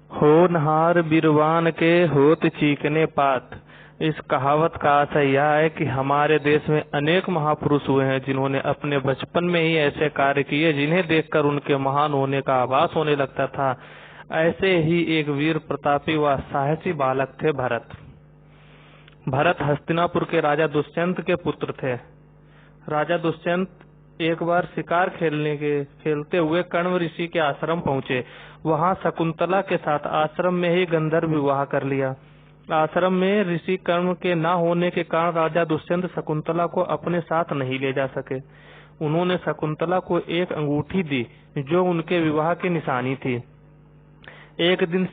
होनहार बिरवान के होत चीकने पात। इस कहावत का आशय यह है कि हमारे देश में अनेक महापुरुष हुए हैं जिन्होंने अपने बचपन में ही ऐसे कार्य किए जिन्हें देखकर उनके महान होने का आभास होने लगता था। ऐसे ही एक वीर प्रतापी व साहसी बालक थे भरत। भरत हस्तिनापुर के राजा दुष्यंत के पुत्र थे। राजा दुष्यंत एक बार शिकार खेलते हुए कण्व ऋषि के आश्रम पहुंचे। वहां शकुंतला के साथ आश्रम में ही गंधर्व विवाह कर लिया। आश्रम में ऋषि कण्व के न होने के कारण राजा दुष्यंत शकुंतला को अपने साथ नहीं ले जा सके। उन्होंने शकुंतला को एक अंगूठी दी जो उनके विवाह की निशानी थी। एक दिन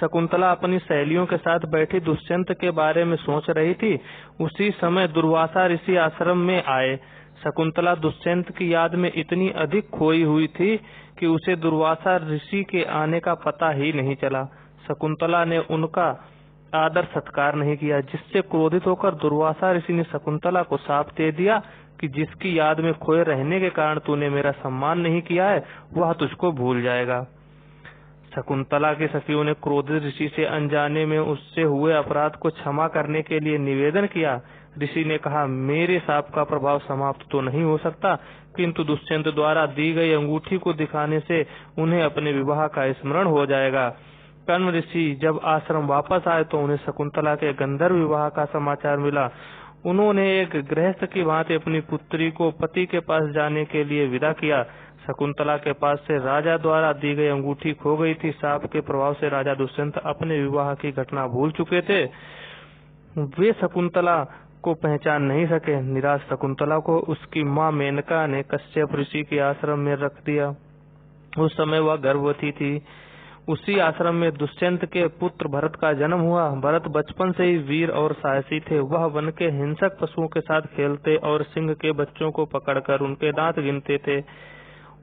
शकुंतला अपनी सहेलियों के साथ बैठी दुष्यंत के बारे में सोच रही थी। उसी समय दुर्वासा ऋषि आश्रम में आए। शकुंतला दुष्यंत की याद में इतनी अधिक खोई हुई थी कि उसे दुर्वासा ऋषि के आने का पता ही नहीं चला। शकुंतला ने उनका आदर सत्कार नहीं किया, जिससे क्रोधित होकर दुर्वासा ऋषि ने शकुंतला को शाप दे दिया कि जिसकी याद में खोए रहने के कारण तूने मेरा सम्मान नहीं किया है वह तुझको भूल जाएगा। शकुंतला की सखियों ने क्रोधित ऋषि से अनजाने में उससे हुए अपराध को क्षमा करने के लिए निवेदन किया। ऋषि ने कहा, मेरे शाप का प्रभाव समाप्त तो नहीं हो सकता, किंतु दुष्यंत द्वारा दी गई अंगूठी को दिखाने से उन्हें अपने विवाह का स्मरण हो जाएगा। कण्व ऋषि जब आश्रम वापस आए तो उन्हें शकुंतला के गंधर्व विवाह का समाचार मिला। उन्होंने एक गृहस्थ की भांति अपनी पुत्री को पति के पास जाने के लिए विदा किया। शकुंतला के पास से राजा द्वारा दी गई अंगूठी खो गई थी। शाप के प्रभाव से राजा दुष्यंत अपने विवाह की घटना भूल चुके थे। वे शकुंतला को पहचान नहीं सके। निराश शकुंतला को उसकी मां मेनका ने कश्यप ऋषि के आश्रम में रख दिया। उस समय वह गर्भवती थी। उसी आश्रम में दुष्यंत के पुत्र भरत का जन्म हुआ। भरत बचपन से ही वीर और साहसी थे। वह वन के हिंसक पशुओं के साथ खेलते और सिंह के बच्चों को पकड़कर उनके दांत गिनते थे।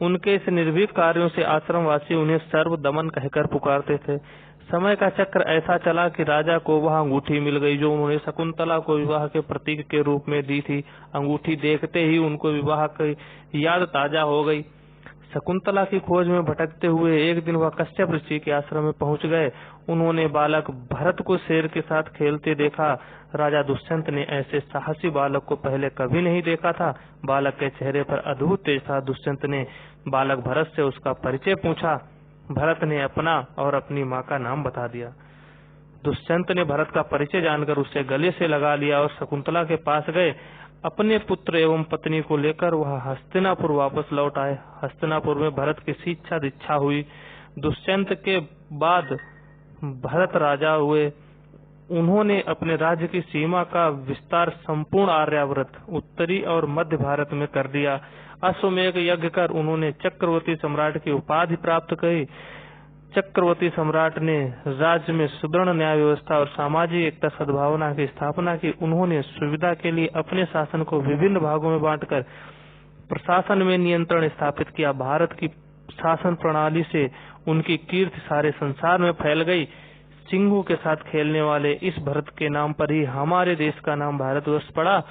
उनके इस निर्भीक कार्यों से आश्रमवासी उन्हें सर्व दमन कहकर पुकारते थे। समय का चक्र ऐसा चला कि राजा को वह अंगूठी मिल गई जो उन्होंने शकुंतला को विवाह के प्रतीक के रूप में दी थी। अंगूठी देखते ही उनको विवाह की याद ताजा हो गई। शकुंतला की खोज में भटकते हुए एक दिन वह कश्यप ऋषि के आश्रम में पहुंच गए। उन्होंने बालक भरत को शेर के साथ खेलते देखा। राजा दुष्यंत ने ऐसे साहसी बालक को पहले कभी नहीं देखा था। बालक के चेहरे पर अद्भुत तेज था। दुष्यंत ने बालक भरत से उसका परिचय पूछा। भरत ने अपना और अपनी माँ का नाम बता दिया। दुष्यंत ने भरत का परिचय जानकर उसे गले से लगा लिया और शकुंतला के पास गए। अपने पुत्र एवं पत्नी को लेकर वह हस्तिनापुर वापस लौट आए। हस्तिनापुर में भरत की शिक्षा दीक्षा हुई। दुष्यंत के बाद भरत राजा हुए। उन्होंने अपने राज्य की सीमा का विस्तार संपूर्ण आर्यावर्त, उत्तरी और मध्य भारत में कर दिया। अश्वमेध यज्ञ कर उन्होंने चक्रवर्ती सम्राट की उपाधि प्राप्त की। चक्रवर्ती सम्राट ने राज्य में सुदृढ़ न्याय व्यवस्था और सामाजिक एकता सद्भावना की स्थापना की। उन्होंने सुविधा के लिए अपने शासन को विभिन्न भागों में बांटकर प्रशासन में नियंत्रण स्थापित किया। भारत की शासन प्रणाली से उनकी कीर्ति सारे संसार में फैल गई। सिंहों के साथ खेलने वाले इस भरत के नाम पर ही हमारे देश का नाम भारतवर्ष पड़ा।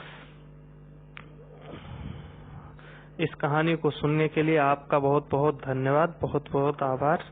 इस कहानी को सुनने के लिए आपका बहुत बहुत धन्यवाद, बहुत बहुत आभार।